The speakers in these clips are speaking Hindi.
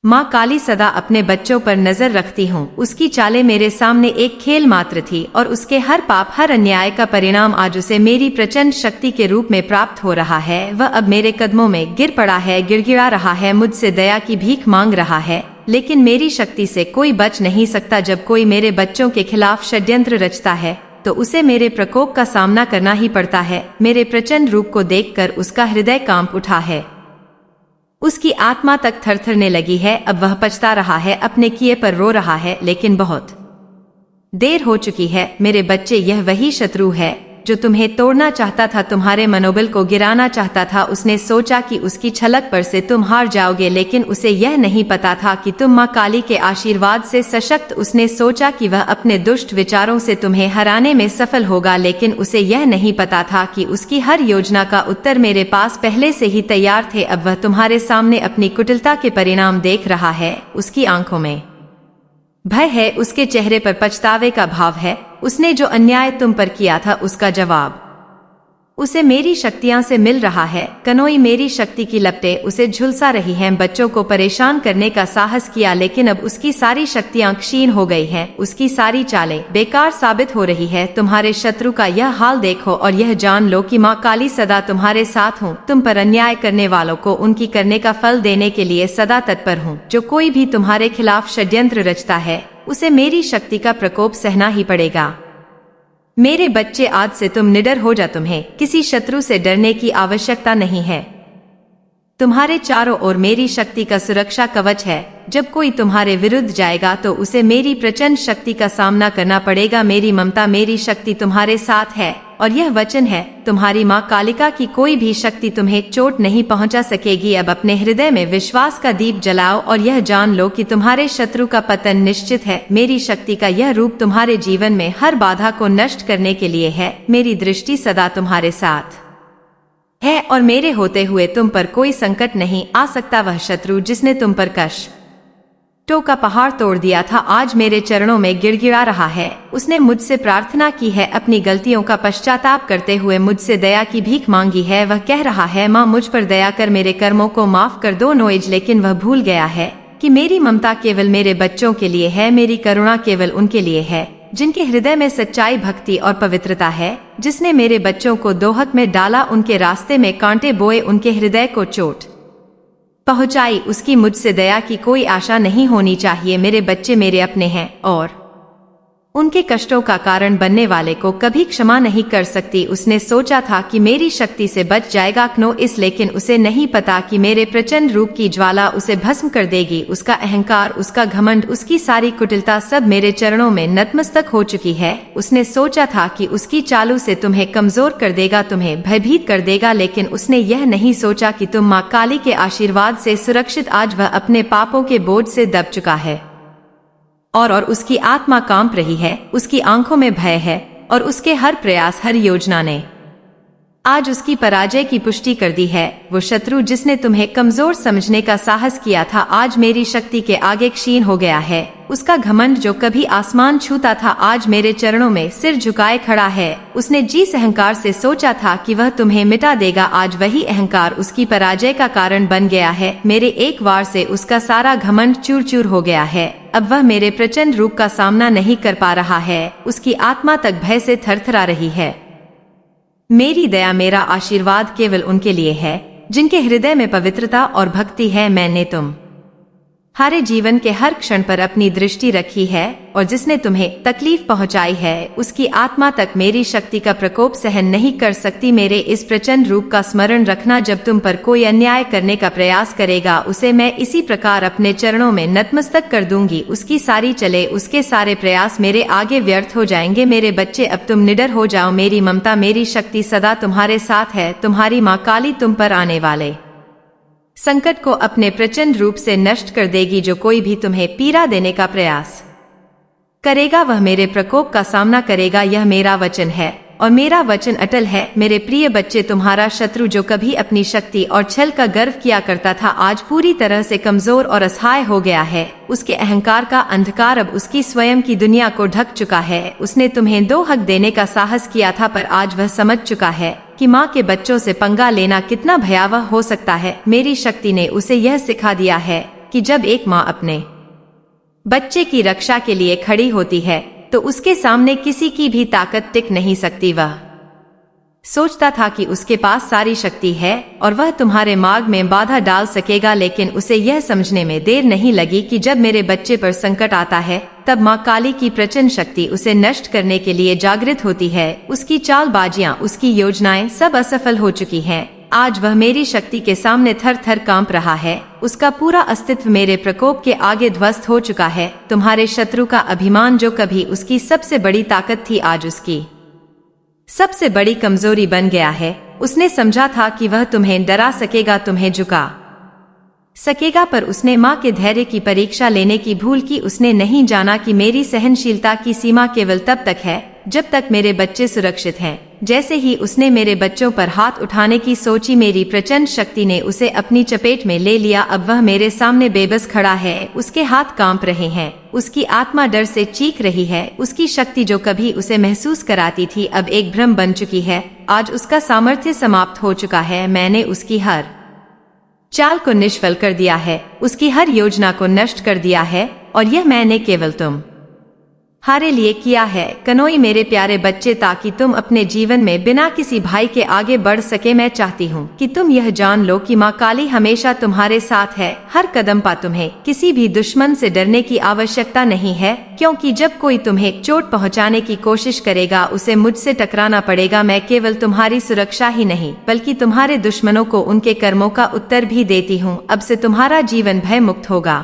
माँ काली सदा अपने बच्चों पर नजर रखती हूँ। उसकी चालें मेरे सामने एक खेल मात्र थी और उसके हर पाप हर अन्याय का परिणाम आज उसे मेरी प्रचंड शक्ति के रूप में प्राप्त हो रहा है। वह अब मेरे कदमों में गिर पड़ा है, गिड़गिड़ा रहा है, मुझसे दया की भीख मांग रहा है, लेकिन मेरी शक्ति से कोई बच नहीं सकता। जब कोई मेरे बच्चों के खिलाफ षड्यंत्र रचता है तो उसे मेरे प्रकोप का सामना करना ही पड़ता है। मेरे प्रचंड रूप को देखकर उसका हृदय कांप उठा है, उसकी आत्मा तक थरथरने लगी है। अब वह पछता रहा है, अपने किए पर रो रहा है, लेकिन बहुत देर हो चुकी है। मेरे बच्चे, यह वही शत्रु है जो तुम्हें तोड़ना चाहता था, तुम्हारे मनोबल को गिराना चाहता था। उसने सोचा कि उसकी छलक पर से तुम हार जाओगे, लेकिन उसे यह नहीं पता था कि तुम माँ काली के आशीर्वाद से सशक्त। उसने सोचा कि वह अपने दुष्ट विचारों से तुम्हें हराने में सफल होगा, लेकिन उसे यह नहीं पता था कि उसकी हर योजना का उत्तर मेरे पास पहले से ही तैयार थे। अब वह तुम्हारे सामने अपनी कुटिलता के परिणाम देख रहा है। उसकी आंखों में भय है, उसके चेहरे पर पछतावे का भाव है। उसने जो अन्याय तुम पर किया था उसका जवाब उसे मेरी शक्तियां से मिल रहा है। कनोई मेरी शक्ति की लपटें उसे झुलसा रही हैं। बच्चों को परेशान करने का साहस किया, लेकिन अब उसकी सारी शक्तियां क्षीण हो गई हैं। उसकी सारी चालें बेकार साबित हो रही है। तुम्हारे शत्रु का यह हाल देखो और यह जान लो कि माँ काली सदा तुम्हारे साथ हूँ। तुम पर अन्याय करने वालों को उनकी करने का फल देने के लिए सदा तत्पर हूँ। जो कोई भी तुम्हारे खिलाफ षड्यंत्र रचता है उसे मेरी शक्ति का प्रकोप सहना ही पड़ेगा। मेरे बच्चे, आज से तुम निडर हो जा। तुम्हें किसी शत्रु से डरने की आवश्यकता नहीं है। तुम्हारे चारों ओर मेरी शक्ति का सुरक्षा कवच है। जब कोई तुम्हारे विरुद्ध जाएगा तो उसे मेरी प्रचंड शक्ति का सामना करना पड़ेगा। मेरी ममता, मेरी शक्ति तुम्हारे साथ है और यह वचन है, तुम्हारी माँ कालिका की कोई भी शक्ति तुम्हें चोट नहीं पहुंचा सकेगी। अब अपने हृदय में विश्वास का दीप जलाओ और यह जान लो कि तुम्हारे शत्रु का पतन निश्चित है। मेरी शक्ति का यह रूप तुम्हारे जीवन में हर बाधा को नष्ट करने के लिए है। मेरी दृष्टि सदा तुम्हारे साथ है और मेरे होते हुए तुम पर कोई संकट नहीं आ सकता। वह शत्रु जिसने तुम पर कष्टों का पहाड़ तोड़ दिया था, आज मेरे चरणों में गिड़गिड़ा रहा है। उसने मुझसे प्रार्थना की है, अपनी गलतियों का पश्चाताप करते हुए मुझसे दया की भीख मांगी है। वह कह रहा है, माँ मुझ पर दया कर, मेरे कर्मों को माफ कर दो नोएज। लेकिन वह भूल गया है कि मेरी ममता केवल मेरे बच्चों के लिए है, मेरी करुणा केवल उनके लिए है जिनके हृदय में सच्चाई, भक्ति और पवित्रता है। जिसने मेरे बच्चों को दोहक में डाला, उनके रास्ते में कांटे बोए, उनके हृदय को चोट पहुंचाई, उसकी मुझसे दया की कोई आशा नहीं होनी चाहिए। मेरे बच्चे मेरे अपने हैं और उनके कष्टों का कारण बनने वाले को कभी क्षमा नहीं कर सकती। उसने सोचा था कि मेरी शक्ति से बच जाएगा क्नोइस, लेकिन उसे नहीं पता कि मेरे प्रचंड रूप की ज्वाला उसे भस्म कर देगी। उसका अहंकार, उसका घमंड, उसकी सारी कुटिलता सब मेरे चरणों में नतमस्तक हो चुकी है। उसने सोचा था कि उसकी चालू से तुम्हें कमजोर कर देगा, तुम्हें भयभीत कर देगा, लेकिन उसने यह नहीं सोचा कि तुम माँ काली के आशीर्वाद से सुरक्षित। आज वह अपने पापों के बोझ से दब चुका है और उसकी आत्मा कांप रही है। उसकी आंखों में भय है और उसके हर प्रयास, हर योजना ने आज उसकी पराजय की पुष्टि कर दी है। वो शत्रु जिसने तुम्हें कमजोर समझने का साहस किया था, आज मेरी शक्ति के आगे क्षीण हो गया है। उसका घमंड जो कभी आसमान छूता था, आज मेरे चरणों में सिर झुकाए खड़ा है। उसने जिस अहंकार से सोचा था कि वह तुम्हें मिटा देगा, आज वही अहंकार उसकी पराजय का कारण बन गया है। मेरे एक वार से उसका सारा घमंड चूर चूर हो गया है। अब वह मेरे प्रचंड रूप का सामना नहीं कर पा रहा है। उसकी आत्मा तक भय से थरथरा रही है। मेरी दया, मेरा आशीर्वाद केवल उनके लिए है जिनके हृदय में पवित्रता और भक्ति है। मैंने तुम्हारे जीवन के हर क्षण पर अपनी दृष्टि रखी है और जिसने तुम्हें तकलीफ पहुंचाई है, उसकी आत्मा तक मेरी शक्ति का प्रकोप सहन नहीं कर सकती। मेरे इस प्रचंड रूप का स्मरण रखना, जब तुम पर कोई अन्याय करने का प्रयास करेगा, उसे मैं इसी प्रकार अपने चरणों में नतमस्तक कर दूंगी। उसकी सारी चले, उसके सारे प्रयास मेरे आगे व्यर्थ हो जाएंगे। मेरे बच्चे, अब तुम निडर हो जाओ। मेरी ममता, मेरी शक्ति सदा तुम्हारे साथ है। तुम्हारी माँ काली तुम पर आने वाले संकट को अपने प्रचंड रूप से नष्ट कर देगी। जो कोई भी तुम्हें पीड़ा देने का प्रयास करेगा, वह मेरे प्रकोप का सामना करेगा। यह मेरा वचन है और मेरा वचन अटल है। मेरे प्रिय बच्चे, तुम्हारा शत्रु जो कभी अपनी शक्ति और छल का गर्व किया करता था, आज पूरी तरह से कमजोर और असहाय हो गया है। उसके अहंकार का अंधकार अब उसकी स्वयं की दुनिया को ढक चुका है। उसने तुम्हें दोहक देने का साहस किया था, पर आज वह समझ चुका है कि माँ के बच्चों से पंगा लेना कितना भयावह हो सकता है। मेरी शक्ति ने उसे यह सिखा दिया है कि जब एक माँ अपने बच्चे की रक्षा के लिए खड़ी होती है तो उसके सामने किसी की भी ताकत टिक नहीं सकती। वह सोचता था कि उसके पास सारी शक्ति है और वह तुम्हारे मार्ग में बाधा डाल सकेगा, लेकिन उसे यह समझने में देर नहीं लगी कि जब मेरे बच्चे पर संकट आता है तब माँ काली की प्रचंड शक्ति उसे नष्ट करने के लिए जागृत होती है। उसकी चालबाजियां, उसकी योजनाएं सब असफल हो चुकी हैं। आज वह मेरी शक्ति के सामने थर थर कांप रहा है। उसका पूरा अस्तित्व मेरे प्रकोप के आगे ध्वस्त हो चुका है। तुम्हारे शत्रु का अभिमान, जो कभी उसकी सबसे बड़ी ताकत थी, आज उसकी सबसे बड़ी कमजोरी बन गया है। उसने समझा था कि वह तुम्हें डरा सकेगा, तुम्हें झुका सकेगा, पर उसने माँ के धैर्य की परीक्षा लेने की भूल की। उसने नहीं जाना कि मेरी सहनशीलता की सीमा केवल तब तक है जब तक मेरे बच्चे सुरक्षित हैं। जैसे ही उसने मेरे बच्चों पर हाथ उठाने की सोची, मेरी प्रचंड शक्ति ने उसे अपनी चपेट में ले लिया। अब वह मेरे सामने बेबस खड़ा है। उसके हाथ कांप रहे हैं, उसकी आत्मा डर से चीख रही है। उसकी शक्ति जो कभी उसे महसूस कराती थी अब एक भ्रम बन चुकी है। आज उसका सामर्थ्य समाप्त हो चुका है। मैंने उसकी हर चाल को निष्फल कर दिया है, उसकी हर योजना को नष्ट कर दिया है, और यह मैंने केवल तुम्हारे लिए किया है। कनोई मेरे प्यारे बच्चे, ताकि तुम अपने जीवन में बिना किसी भाई के आगे बढ़ सके। मैं चाहती हूँ कि तुम यह जान लो कि माँ काली हमेशा तुम्हारे साथ है। हर कदम पर तुम्हें किसी भी दुश्मन से डरने की आवश्यकता नहीं है, क्योंकि जब कोई तुम्हें चोट पहुँचाने की कोशिश करेगा उसे मुझसे टकराना पड़ेगा। मैं केवल तुम्हारी सुरक्षा ही नहीं बल्कि तुम्हारे दुश्मनों को उनके कर्मों का उत्तर भी देती हूँ। अब से तुम्हारा जीवन भय मुक्त होगा।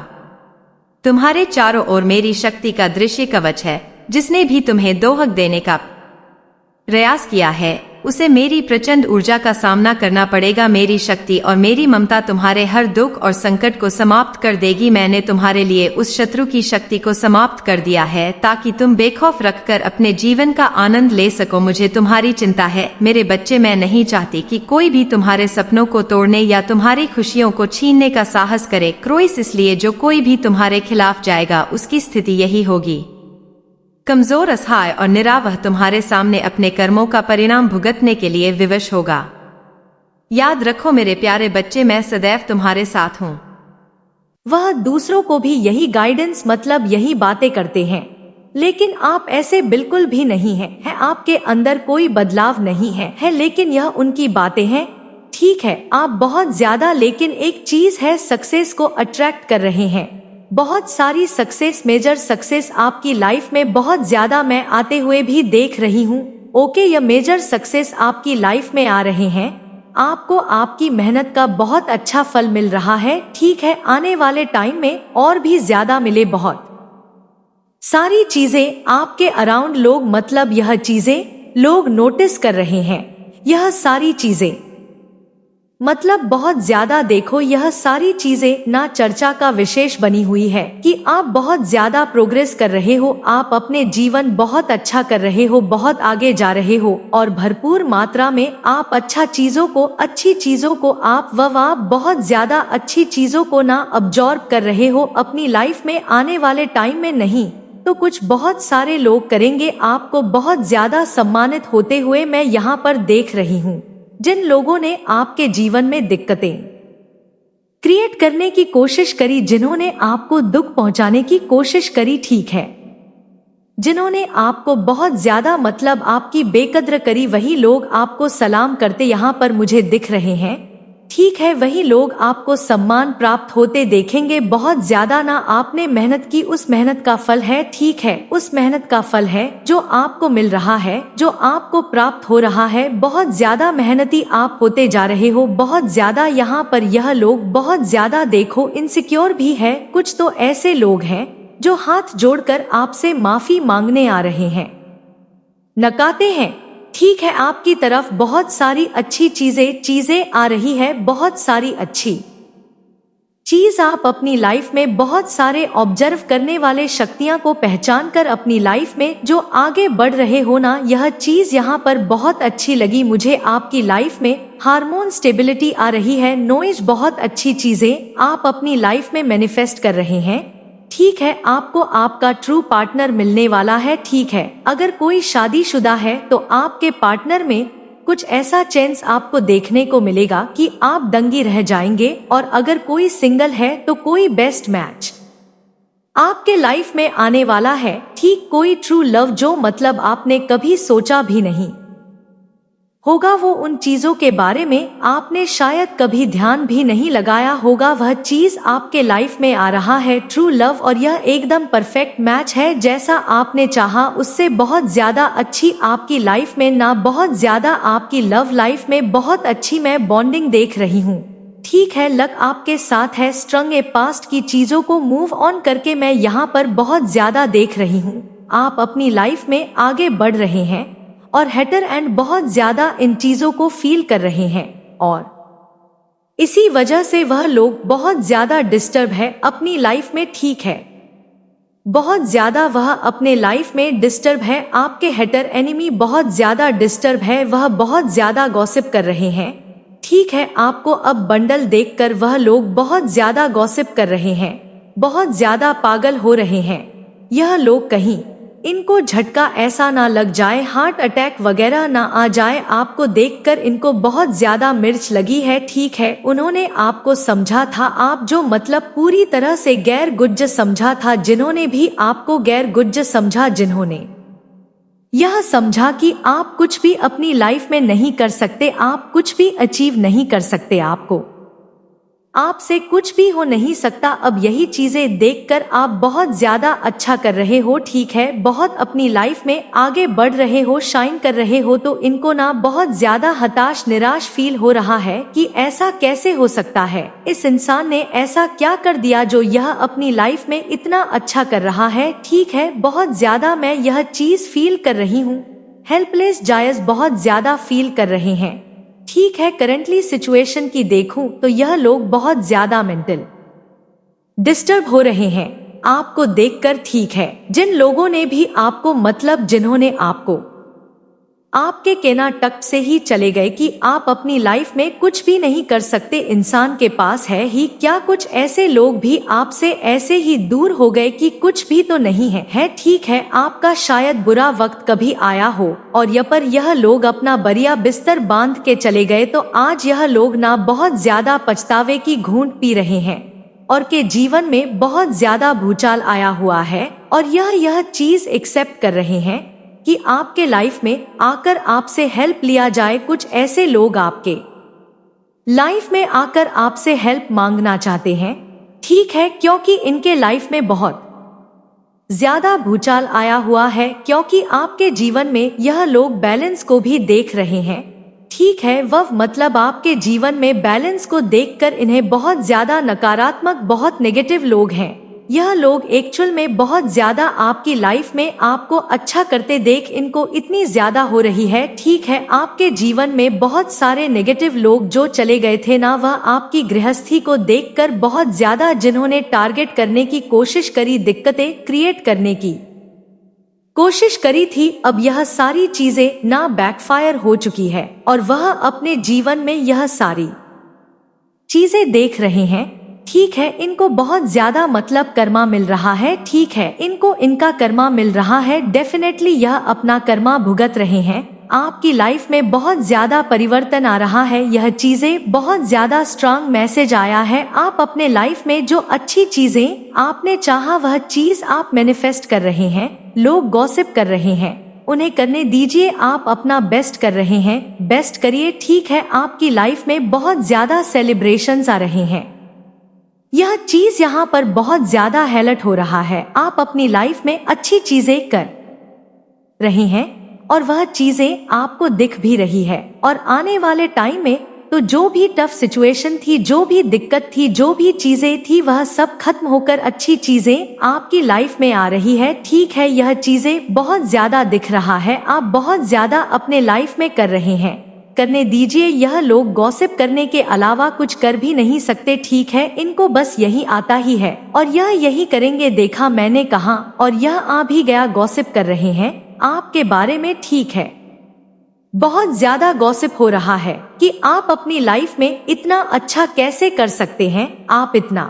तुम्हारे चारों ओर मेरी शक्ति का दृश्य कवच है। जिसने भी तुम्हें दोहक देने का प्रयास किया है उसे मेरी प्रचंड ऊर्जा का सामना करना पड़ेगा। मेरी शक्ति और मेरी ममता तुम्हारे हर दुख और संकट को समाप्त कर देगी। मैंने तुम्हारे लिए उस शत्रु की शक्ति को समाप्त कर दिया है ताकि तुम बेखौफ रखकर अपने जीवन का आनंद ले सको। मुझे तुम्हारी चिंता है मेरे बच्चे। मैं नहीं चाहती कि कोई भी तुम्हारे सपनों को तोड़ने या तुम्हारी खुशियों को छीनने का साहस करे। क्रोइस, इसलिए जो कोई भी तुम्हारे खिलाफ जाएगा उसकी स्थिति यही होगी, कमजोर, असहाय और निरावह। तुम्हारे सामने अपने कर्मों का परिणाम भुगतने के लिए विवश होगा। याद रखो मेरे प्यारे बच्चे, मैं सदैव तुम्हारे साथ हूँ। वह दूसरों को भी यही गाइडेंस मतलब यही बातें करते हैं, लेकिन आप ऐसे बिल्कुल भी नहीं हैं। आपके अंदर कोई बदलाव नहीं है, लेकिन यह उनकी बातें हैं। ठीक है, आप बहुत ज्यादा, लेकिन एक चीज है, सक्सेस को अट्रैक्ट कर रहे हैं। बहुत सारी सक्सेस, मेजर सक्सेस आपकी लाइफ में बहुत ज्यादा मैं आते हुए भी देख रही हूँ। ओके, यह मेजर सक्सेस आपकी लाइफ में आ रहे हैं। आपको आपकी मेहनत का बहुत अच्छा फल मिल रहा है। ठीक है, आने वाले टाइम में और भी ज्यादा मिले। बहुत सारी चीजें आपके अराउंड लोग मतलब यह चीजें लोग नोटिस कर रहे हैं। यह सारी चीजें मतलब बहुत ज्यादा देखो, यह सारी चीजें ना चर्चा का विशेष बनी हुई है कि आप बहुत ज्यादा प्रोग्रेस कर रहे हो, आप अपने जीवन बहुत अच्छा कर रहे हो, बहुत आगे जा रहे हो, और भरपूर मात्रा में आप अच्छी चीजों को आप बहुत ज्यादा अच्छी चीजों को ना अब्जॉर्ब कर रहे हो अपनी लाइफ में। आने वाले टाइम में नहीं तो कुछ बहुत सारे लोग करेंगे आपको बहुत ज्यादा सम्मानित होते हुए मैं यहाँ पर देख रही हूँ। जिन लोगों ने आपके जीवन में दिक्कतें क्रिएट करने की कोशिश करी, जिन्होंने आपको दुख पहुंचाने की कोशिश करी, ठीक है, जिन्होंने आपको बहुत ज्यादा मतलब आपकी बेकद्र करी, वही लोग आपको सलाम करते यहाँ पर मुझे दिख रहे हैं। ठीक है, वही लोग आपको सम्मान प्राप्त होते देखेंगे बहुत ज्यादा। ना आपने मेहनत की, उस मेहनत का फल है। ठीक है, उस मेहनत का फल है जो आपको मिल रहा है, जो आपको प्राप्त हो रहा है। बहुत ज्यादा मेहनती आप होते जा रहे हो, बहुत ज्यादा। यहाँ पर यह लोग बहुत ज्यादा देखो इनसिक्योर भी है। कुछ तो ऐसे लोग हैं जो हाथ जोड़कर आपसे माफी मांगने आ रहे हैं, नकाते हैं। ठीक है, आपकी तरफ बहुत सारी अच्छी चीजें आ रही है, बहुत सारी अच्छी चीज आप अपनी लाइफ में बहुत सारे ऑब्जर्व करने वाले शक्तियां को पहचान कर अपनी लाइफ में जो आगे बढ़ रहे हो ना, यह चीज यहाँ पर बहुत अच्छी लगी मुझे। आपकी लाइफ में हार्मोन स्टेबिलिटी आ रही है, नॉइज, बहुत अच्छी चीजें आप अपनी लाइफ में मैनिफेस्ट कर रहे हैं। ठीक है, आपको आपका ट्रू पार्टनर मिलने वाला है। ठीक है, अगर कोई शादीशुदा है तो आपके पार्टनर में कुछ ऐसा चेंज आपको देखने को मिलेगा कि आप दंगी रह जाएंगे। और अगर कोई सिंगल है तो कोई बेस्ट मैच आपके लाइफ में आने वाला है। ठीक कोई ट्रू लव जो मतलब आपने कभी सोचा भी नहीं होगा, वो उन चीजों के बारे में आपने शायद कभी ध्यान भी नहीं लगाया होगा, वह चीज आपके लाइफ में आ रहा है ट्रू लव। और यह एकदम परफेक्ट मैच है, जैसा आपने चाहा उससे बहुत ज्यादा अच्छी आपकी लाइफ में, ना बहुत ज्यादा आपकी लव लाइफ में बहुत अच्छी मैं बॉन्डिंग देख रही हूँ। ठीक है, लक आपके साथ है। स्ट्रंग ए पास्ट की चीजों को मूव ऑन करके मैं यहाँ पर बहुत ज्यादा देख रही हूँ। आप अपनी लाइफ में आगे बढ़ रहे हैं और हेटर एंड बहुत ज्यादा इन चीजों को फील कर रहे हैं, और इसी वजह से वह लोग बहुत ज्यादा डिस्टर्ब है अपनी लाइफ में। ठीक है, बहुत ज्यादा वह अपने लाइफ में डिस्टर्ब है। आपके हेटर एनिमी बहुत ज्यादा डिस्टर्ब है, वह बहुत ज्यादा गॉसिप कर रहे हैं। ठीक है, आपको अब बंडल देखकर वह लोग बहुत ज्यादा गॉसिप कर रहे हैं, बहुत ज्यादा पागल हो रहे हैं। यह लोग कहीं इनको झटका ऐसा ना लग जाए, हार्ट अटैक वगैरह ना आ जाए, आपको देखकर इनको बहुत ज्यादा मिर्च लगी है। ठीक है, उन्होंने आपको समझा था, आप जो मतलब पूरी तरह से गैर गुज्ज समझा था, जिन्होंने भी आपको गैर गुज्ज समझा, जिन्होंने यह समझा कि आप कुछ भी अपनी लाइफ में नहीं कर सकते, आप कुछ भी अचीव नहीं कर सकते, आपसे कुछ भी हो नहीं सकता। अब यही चीजें देखकर आप बहुत ज्यादा अच्छा कर रहे हो। ठीक है, बहुत अपनी लाइफ में आगे बढ़ रहे हो, शाइन कर रहे हो, तो इनको ना बहुत ज्यादा हताश निराश फील हो रहा है कि ऐसा कैसे हो सकता है, इस इंसान ने ऐसा क्या कर दिया जो यह अपनी लाइफ में इतना अच्छा कर रहा है। ठीक है, बहुत ज्यादा मैं यह चीज फील कर रही हूँ, हेल्पलेस जायज बहुत ज्यादा फील कर रहे हैं। ठीक है, करंटली सिचुएशन की देखूं तो यह लोग बहुत ज्यादा मेंटल डिस्टर्ब हो रहे हैं आपको देखकर। ठीक है, जिन लोगों ने भी आपको मतलब जिन्होंने आपको आपके केना टक से ही चले गए कि आप अपनी लाइफ में कुछ भी नहीं कर सकते, इंसान के पास है ही क्या, कुछ ऐसे लोग भी आपसे ऐसे ही दूर हो गए कि कुछ भी तो नहीं है। ठीक है, आपका शायद बुरा वक्त कभी आया हो और यह लोग अपना बरिया बिस्तर बांध के चले गए, तो आज यह लोग ना बहुत ज्यादा पछतावे की घूंट पी रहे हैं और के जीवन में बहुत ज्यादा भूचाल आया हुआ है, और यह चीज एक्सेप्ट कर रहे हैं कि आपके लाइफ में आकर आपसे हेल्प लिया जाए। कुछ ऐसे लोग आपके लाइफ में आकर आपसे हेल्प मांगना चाहते हैं। ठीक है, क्योंकि इनके लाइफ में बहुत ज्यादा भूचाल आया हुआ है, क्योंकि आपके जीवन में यह लोग बैलेंस को भी देख रहे हैं। ठीक है, वह मतलब आपके जीवन में बैलेंस को देखकर इन्हें बहुत ज्यादा नकारात्मक, बहुत नेगेटिव लोग हैं। यह लोग एक्चुअल में बहुत ज्यादा आपकी लाइफ में आपको अच्छा करते देख इनको इतनी ज्यादा हो रही है। ठीक है, आपके जीवन में बहुत सारे नेगेटिव लोग जो चले गए थे ना, वह आपकी गृहस्थी को देखकर बहुत ज्यादा, जिन्होंने टारगेट करने की कोशिश करी, दिक्कतें क्रिएट करने की कोशिश करी थी, अब यह सारी चीजें ना बैकफायर हो चुकी है और वह अपने जीवन में यह सारी चीजें देख रहे हैं। ठीक है, इनको बहुत ज्यादा मतलब कर्मा मिल रहा है। ठीक है, इनको इनका कर्मा मिल रहा है, डेफिनेटली यह अपना कर्मा भुगत रहे हैं। आपकी लाइफ में बहुत ज्यादा परिवर्तन आ रहा है, यह चीजें बहुत ज्यादा स्ट्रांग मैसेज आया है। आप अपने लाइफ में जो अच्छी चीजें आपने चाहा वह चीज आप मैनिफेस्ट कर रहे हैं। लोग गॉसिप कर रहे हैं, उन्हें करने दीजिए, आप अपना बेस्ट कर रहे हैं, बेस्ट करिए। ठीक है, आपकी लाइफ में बहुत ज्यादा सेलिब्रेशंस आ रहे हैं, यह चीज यहाँ पर बहुत ज्यादा हाईलाइट हो रहा है। आप अपनी लाइफ में अच्छी चीजें कर रहे हैं और वह चीजें आपको दिख भी रही है, और आने वाले टाइम में तो जो भी टफ सिचुएशन थी, जो भी दिक्कत थी, जो भी चीजें थी, वह सब खत्म होकर अच्छी चीजें आपकी लाइफ में आ रही है। ठीक है, यह चीजें बहुत ज्यादा दिख रहा है, आप बहुत ज्यादा अपने लाइफ में कर रहे हैं, करने दीजिए। यह लोग गॉसिप करने के अलावा कुछ कर भी नहीं सकते। ठीक है, इनको बस यही आता ही है और यह यही करेंगे, देखा मैंने कहा, और यह आ भी गया, गॉसिप कर रहे हैं आपके बारे में। ठीक है, बहुत ज्यादा गॉसिप हो रहा है कि आप अपनी लाइफ में इतना अच्छा कैसे कर सकते हैं, आप इतना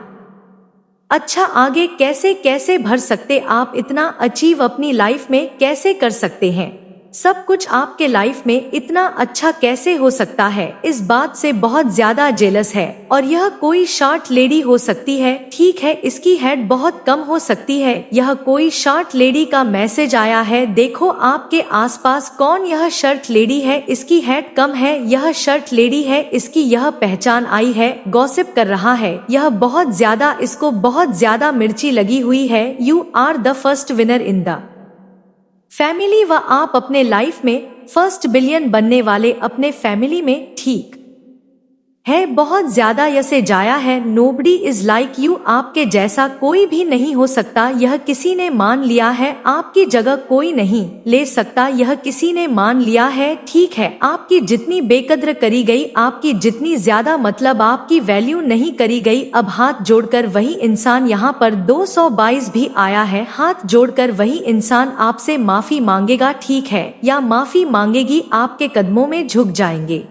अच्छा आगे कैसे कैसे बढ़ सकते, आप इतना अचीव अपनी लाइफ में कैसे कर सकते हैं। सब कुछ आपके लाइफ में इतना अच्छा कैसे हो सकता है, इस बात से बहुत ज्यादा जेलस है। और यह कोई शॉर्ट लेडी हो सकती है, ठीक है, इसकी हेड बहुत कम हो सकती है। यह कोई शॉर्ट लेडी का मैसेज आया है। देखो आपके आसपास कौन यह शर्ट लेडी है, इसकी हेड कम है। यह शर्ट लेडी है, इसकी यह पहचान आई है, गॉसिप कर रहा है। यह बहुत ज्यादा, इसको बहुत ज्यादा मिर्ची लगी हुई है। You are the first winner in the family व आप अपने लाइफ में फर्स्ट बिलियन बनने वाले अपने फैमिली में, ठीक है, बहुत ज्यादा यसे जाया है। नोबडी इज लाइक यू, आपके जैसा कोई भी नहीं हो सकता। यह किसी ने मान लिया है, आपकी जगह कोई नहीं ले सकता, यह किसी ने मान लिया है, ठीक है। आपकी जितनी बेकद्र करी गई, आपकी जितनी ज्यादा मतलब आपकी वैल्यू नहीं करी गई। अब हाथ जोड़कर वही इंसान यहाँ पर 222 भी आया है, हाथ जोड़कर वही इंसान आपसे माफी मांगेगा, ठीक है, या माफी मांगेगी, आपके कदमों में झुक जाएंगे।